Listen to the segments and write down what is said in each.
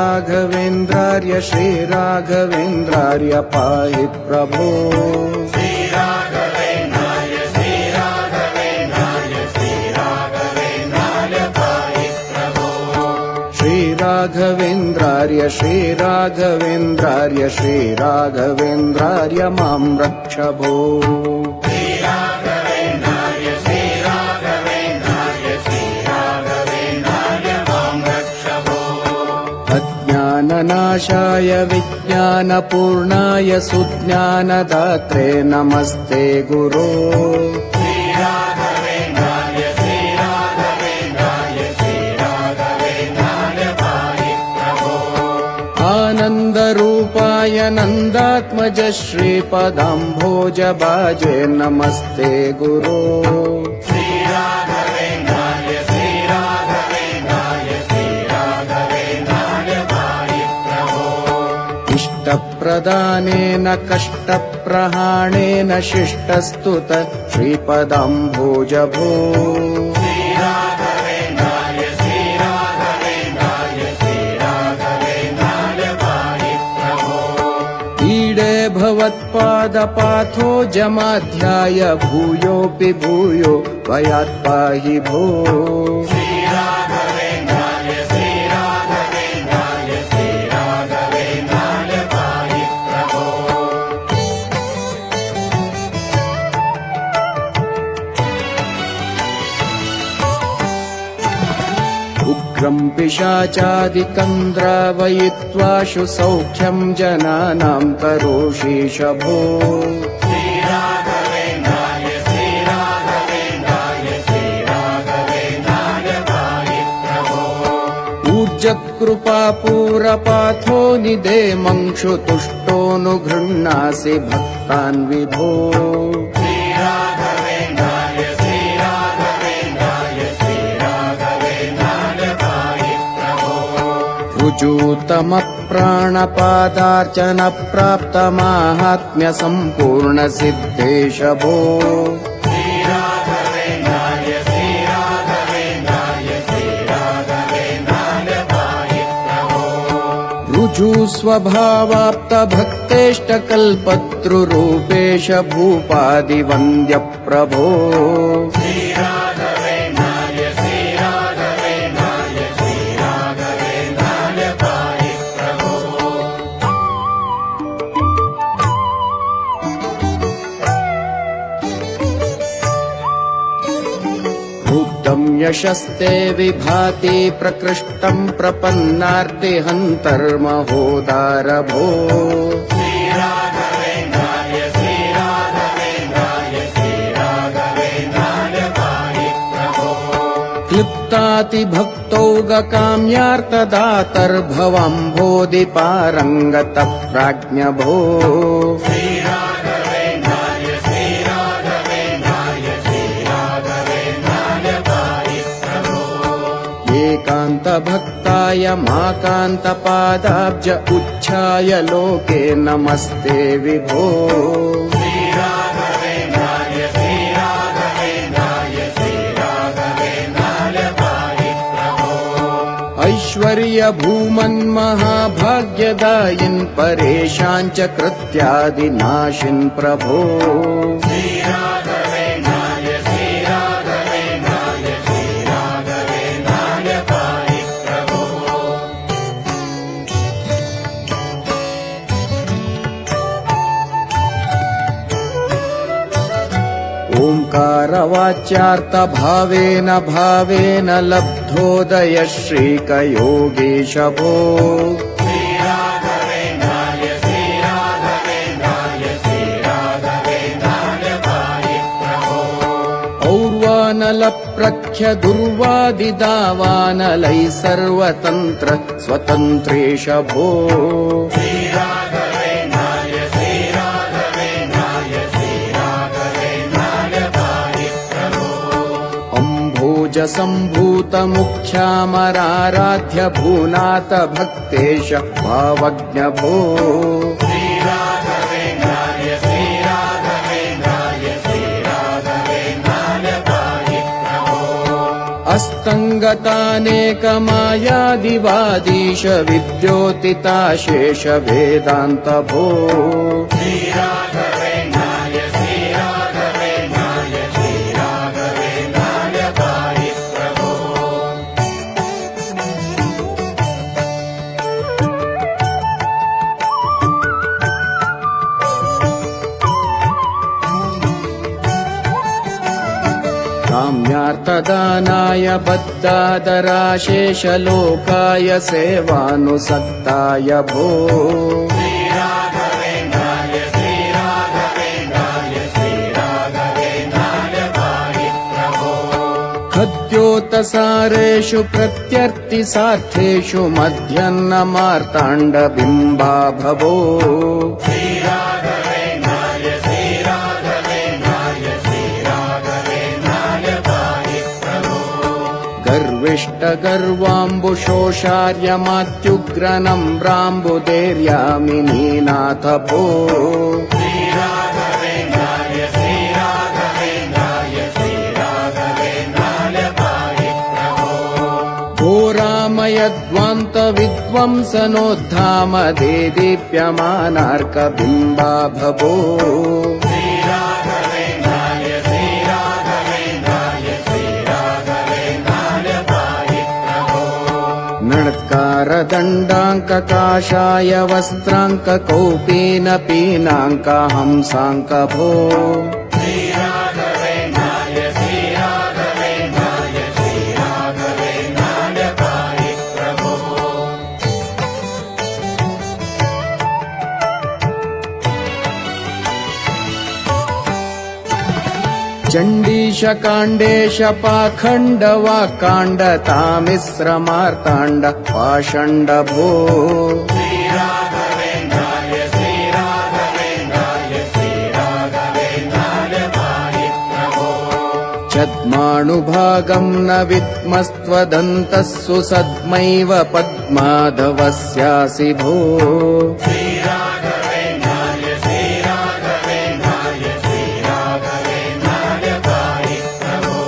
श्रीराघवेन्द्रार्य श्रीराघवेन्द्रार्य पाहि प्रभो श्रीराघवेन्द्रार्य श्रीराघवेन्द्रार्य श्रीराघवेन्द्रार्य पाहि प्रभो श्रीराघवेन्द्रार्य श्रीराघवेन्द्रार्य श्रीराघवेन्द्रार्य मां रक्ष भो अज्ञाननाशाय विज्ञानपूर्णाय सुज्ञानदात्रे नमस्ते गुरो श्रीराघवेन्द्राय श्रीराघवेन्द्राय श्रीराघवेन्द्राय पाहि प्रभो आनन्दरूपाय नन्दात्मज श्रीपदाम्भोजभाजे नमस्ते गुरो श्रीराघवेन्द्राय श्रीराघवेन्द्राय श्रीराघवेन्द्राय पाहि प्रभो इष्टप्रदानेन कष्टप्रहाणेन शिष्टस्तुत श्रीपदाम्भोज भो श्रीराघवेन्द्राय श्रीराघवेन्द्राय श्रीराघवेन्द्राय पाहि प्रभो ईडे भवत्पादपाथो जमाध्याय भूयोऽपि भूयो भयात् पाहि भो श्रीराघवेन्द्राय श्रीराघवेन्द्राय श्रीराघवेन्द्राय पाहि प्रभो उग्रं पिशाचादिकं द्रावयित्वाशु सौख्यं जनानां करोषि शभो श्रीराघवेन्द्राय श्रीराघवेन्द्राय श्रीराघवेन्द्राय पाहि प्रभो ऊर्जकृपापूरपाथो निदेमंशु तुष्टोऽनुगृह्णासि भक्तान् विभो श्रीराघवेन्द्राय श्रीराघवेन्द्राय श्रीराघवेन्द्राय पाहि प्रभो ऋजूतमप्राणपादार्चन प्राप्तमाहात्म्य सम्पूर्ण सिद्धेश भो श्रीराघवेन्द्राय श्रीराघवेन्द्राय श्रीराघवेन्द्राय पाहि प्रभो ऋजुस्वभावाप्त भक्तेष्टकल्पतृरूपेश भूपादिवन्द्य प्रभो श्रीराघवेन्द्राय श्रीराघवेन्द्राय श्रीराघवेन्द्राय पाहि प्रभो भुक्तं यशस्ते विभाति प्रकृष्टं प्रपन्नार्तिहन्तर्महोदार भो श्रीराघवेन्द्राय श्रीराघवेन्द्राय श्रीराघवेन्द्राय पाहि प्रभो क्लिप्तातिभक्तौगकाम्यार्तदातर्भवम्भोधिपारङ्गत प्राज्ञ भो श्रीराघवेन्द्राय श्रीराघवेन्द्राय श्रीराघवेन्द्राय पाहि प्रभो एकान्तभक्ताय माकान्तपादाब्ज उच्छाय लोके नमस्ते विभो श्रीराघवेन्द्राय श्रीराघवेन्द्राय श्रीराघवेन्द्राय पाहि प्रभो ऐश्वर्यभूमन्महाभाग्यदायिन् परेशाञ्च कृत्यादिनाशिन् प्रभो श्रीराघवेन्द्राय श्रीराघवेन्द्राय श्रीराघवेन्द्राय पाहि प्रभो ओङ्कारवाच्यार्थभावेन भावेन लब्धोदय श्रीकयोगीश भो श्रीराघवेन्द्राय श्रीराघवेन्द्राय श्रीराघवेन्द्राय पाहि प्रभो और्वानलप्रख्य दुर्वादिदावानलैः सर्वतन्त्र स्वतन्त्रेश भो श्रीराघवेन्द्राय श्रीराघवेन्द्राय श्रीराघवेन्द्राय पाहि प्रभो अम्भोजसम्भूतमुख्यामराराध्य भूनाथ भक्तेश भावज्ञ भो श्रीराघवेन्द्राय श्रीराघवेन्द्राय श्रीराघवेन्द्राय पाहि प्रभो अस्तङ्गतानेकमायादिवादीश विद्योतिताशेष वेदान्त भो श्रीराघवेन्द्राय श्रीराघवेन्द्राय श्रीराघवेन्द्राय पाहि प्रभो काम्यार्थदानाय बद्धादराशेषलोकाय सेवानुसक्ताय भो श्रीराघवेन्द्राय श्रीराघवेन्द्राय श्रीराघवेन्द्राय पाहि प्रभो खद्योतसारेषु प्रत्यर्थिसार्थेषु मध्यन्नमार्ताण्डबिम्बा भवो श्रीराघवेन्द्राय श्रीराघवेन्द्राय श्रीराघवेन्द्राय पाहि प्रभो गर्विष्टगर्वाम्बुशोषार्यमात्युग्रनम्राम्बुदेर्यामिनीनाथ भो श्रीराघवेन्द्राय श्रीराघवेन्द्राय श्रीराघवेन्द्राय पाहि प्रभो घोरामयध्वान्तविध्वंसनोद्धाम देदीप्यमानार्कबिम्बा भवो श्रीराघवेन्द्राय श्रीराघवेन्द्राय श्रीराघवेन्द्राय पाहि प्रभो नृत्कारदण्डाङ्ककाषाय वस्त्राङ्ककौपीनपीनाङ्क हंसाङ्क भो श्रीराघवेन्द्राय श्रीराघवेन्द्राय श्रीराघवेन्द्राय पाहि प्रभो चण्डीशकाण्डेश पाखण्डवाकाण्ड तामिश्रमार्ताण्ड पाषण्ड भो श्रीराघवेन्द्राय श्रीराघवेन्द्राय श्रीराघवेन्द्राय पाहि प्रभो चद्माणुभागं न विद्मस्त्वदन्तः सुसद्मैव पद्माधवस्यासि भो श्रीराघवेन्द्राय श्रीराघवेन्द्राय श्रीराघवेन्द्राय पाहि प्रभो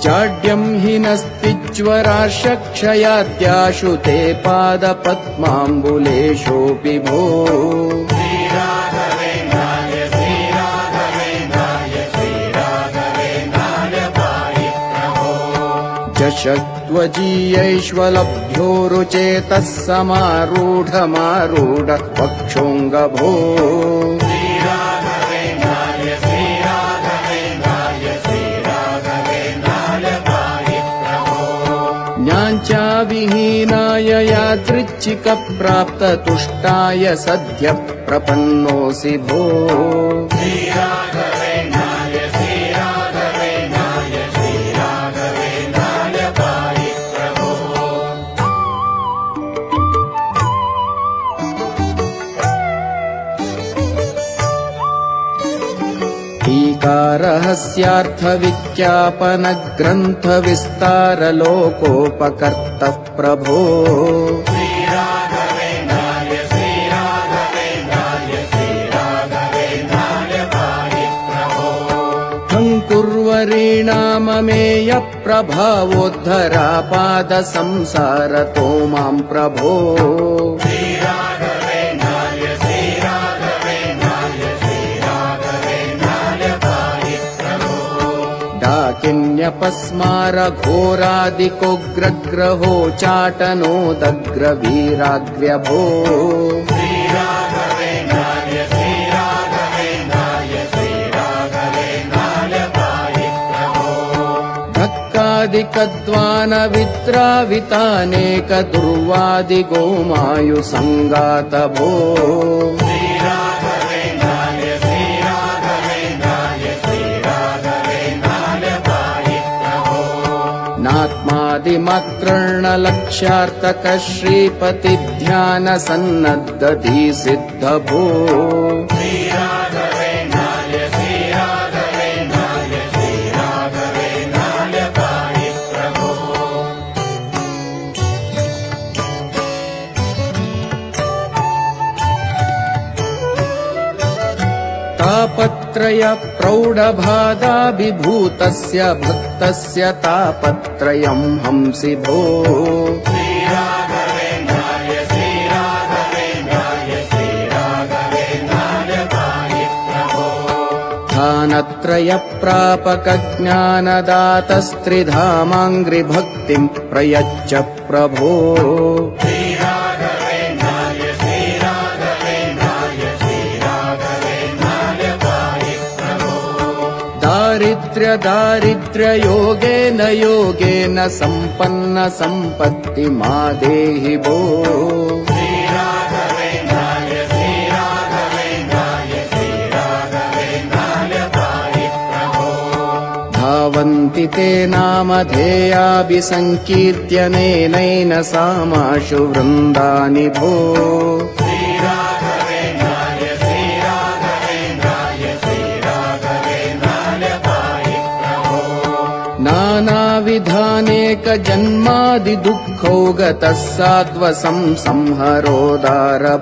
जाड्यं हि नस्तिज्वराशक्षयाद्याशु ते पादपद्माम्बुलेशोऽपि भो श्रीराघवेन्द्राय श्रीराघवेन्द्राय श्रीराघवेन्द्राय पाहि प्रभो जशत्वजीयैष्वलभ्योरुचेतः समारूढमारूढ वक्षोऽङ्ग भो श्रीराघवेन्द्राय श्रीराघवेन्द्राय श्रीराघवेन्द्राय पाहि प्रभो ज्ञाञ्चाविहीनाय यादृच्छिकप्राप्ततुष्टाय सद्य प्रपन्नोऽसि भो श्रीराघवेन्द्राय श्रीराघवेन्द्राय श्रीराघवेन्द्राय पाहि प्रभो टीकारहस्यार्थविज्ञापनग्रन्थविस्तारलोकोपकर्तः प्रभो श्रीराघवेन्द्राय श्रीराघवेन्द्राय श्रीराघवेन्द्राय पाहि प्रभो खङ्कुर्वरीणाममेयप्रभावोद्धरापादसंसारतो मां प्रभो श्रीराघवेन्द्राय श्रीराघवेन्द्राय श्रीराघवेन्द्राय पाहि प्रभो डाकिन्यपस्मारघोरादिकोग्रग्रहो चाटनोदग्रवीराग्र्यभो श्रीराघवेन्द्राय श्रीराघवेन्द्राय श्रीराघवेन्द्राय पाहि प्रभो धक्कादिकद्वानविद्रावितानेकदुर्वादिगोमायुसङ्गात भो श्रीराघवेन्द्राय श्रीराघवेन्द्राय श्रीराघवेन्द्राय पाहि प्रभो नात्मादिमात्रर्णलक्ष्यार्थक श्रीपतिध्यानसन्नद्धधीसिद्ध भो श्रीराघवेन्द्राय श्रीराघवेन्द्राय श्रीराघवेन्द्राय पाहि प्रभो तापत्रय प्रौढबाधाभिभूतस्य भक्त भक्तस्य तापत्रयम् हंसि भो श्रीराघवेन्द्राय श्रीराघवेन्द्राय श्रीराघवेन्द्राय पाहि प्रभो ध्यानत्रयप्रापक ज्ञानदातस्त्रिधामाङ्घ्रिभक्तिम् प्रयच्छ प्रभो श्रीराघवेन्द्राय श्रीराघवेन्द्राय श्रीराघवेन्द्राय पाहि प्रभो दारिद्र्ययोगेन योगेन सम्पन्न सम्पत्तिमादेहि भो श्रीराघवेन्द्राय श्रीराघवेन्द्राय श्रीराघवेन्द्राय पाहि प्रभो धावन्ति ते नामधेयाभिसङ्कीर्त्यनेनैन सामाशु वृन्दानि भो श्रीराघवेन्द्राय श्रीराघवेन्द्राय श्रीराघवेन्द्राय पाहि प्रभो नानाविधानेकजन्मादिदुःखौ गतः सात्वसंहरोदार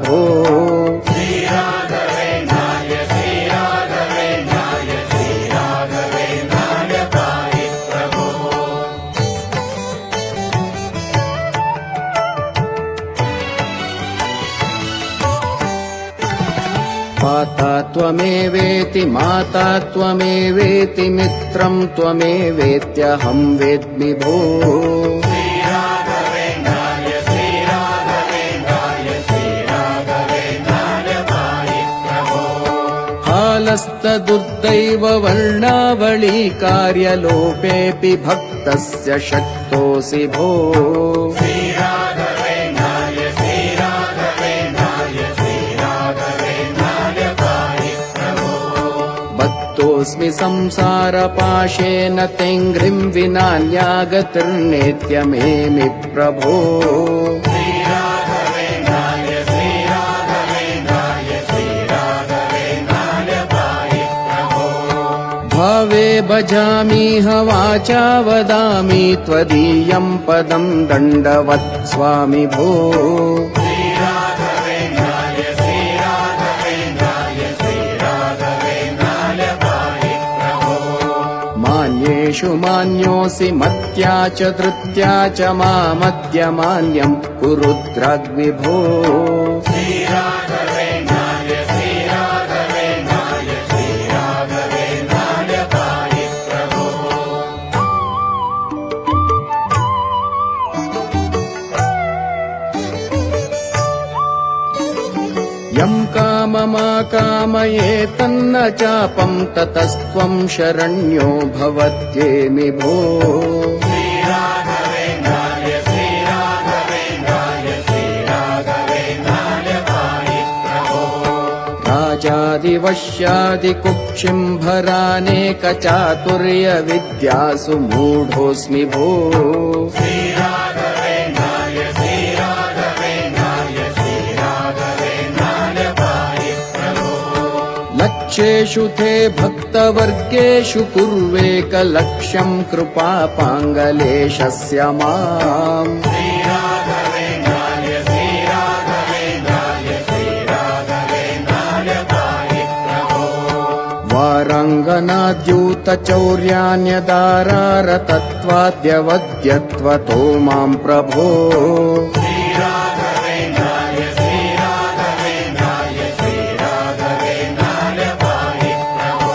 भो श्रीराघवेन्द्राय श्रीराघवेन्द्राय श्रीराघवेन्द्राय पाहि प्रभो पाता त्वमेवेति माता त्वमेवेति मित्रम् त्वमेवेत्यहम् वेद्मि भो श्रीराघवेन्द्राय श्रीराघवेन्द्राय श्रीराघवेन्द्राय पाहि प्रभो हालस्तदुर्दैव वर्णावळी कार्यलोपेऽपि भक्तस्य शक्तोऽसि भो श्रीराघवेन्द्राय श्रीराघवेन्द्राय श्रीराघवेन्द्राय पाहि प्रभो बद्धोऽस्मि संसारपाशेन तेङ्घ्रिम् विनान्यागतिर्नेत्यमेमि प्रभो श्रीराघवेन्द्राय श्रीराघवेन्द्राय श्रीराघवेन्द्राय पाहि प्रभो भावे भजामीह वाचा वदामि त्वदीयम् पदम् दण्डवत् स्वामि भो श्रीराघवेन्द्राय श्रीराघवेन्द्राय श्रीराघवेन्द्राय पाहि प्रभो मान्येषु मान्योऽसि मत्या च धृत्या च मामद्य मान्यम् कुरुद्राग्विभो श्रीराघवेन्द्राय श्रीराघवेन्द्राय श्रीराघवेन्द्राय पाहि प्रभो यम् काममाकामये तन्न चापम् ततस्त्वम् शरण्यो भवत्येमि भो श्रीराघवेन्द्राय श्रीराघवेन्द्राय श्रीराघवेन्द्राय पाहि प्रभो राजादिवश्यादिकुक्षिम्भरानेकचातुर्यविद्यासु मूढोऽस्मि भो श्रीराघवेन्द्राय श्रीराघवेन्द्राय श्रीराघवेन्द्राय पाहि प्रभो लक्ष्येषु ते भक्तवर्गेषु कुर्वेकलक्ष्यम् कृपापाङ्गलेशस्य माम् श्रीराघवेन्द्राय श्रीराघवेन्द्राय श्रीराघवेन्द्राय पाहि प्रभो वारङ्गनाद्यूतचौर्यान्यदारारतत्वाद्यवद्यत्वतो माम् प्रभो श्रीराघवेन्द्राय श्रीराघवेन्द्राय श्रीराघवेन्द्राय पाहि प्रभो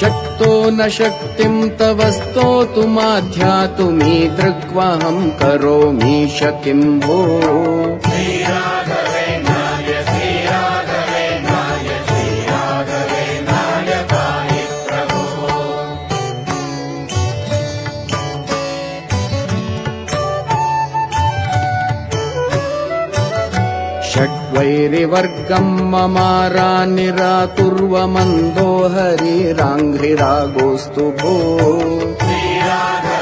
शक्तो न शक्तिम् तव स्तोतुमाध्यातुमीदृग्वहम् करोमीश किम् भो श्रीराघवेन्द्राय श्रीराघवेन्द्राय श्रीराघवेन्द्राय पाहि प्रभो षड्वैरिवर्गम् ममारानिरातुर्वमन्दो हरिराङ्घ्रिरागोऽस्तु भो श्रीराघवेन्द्राय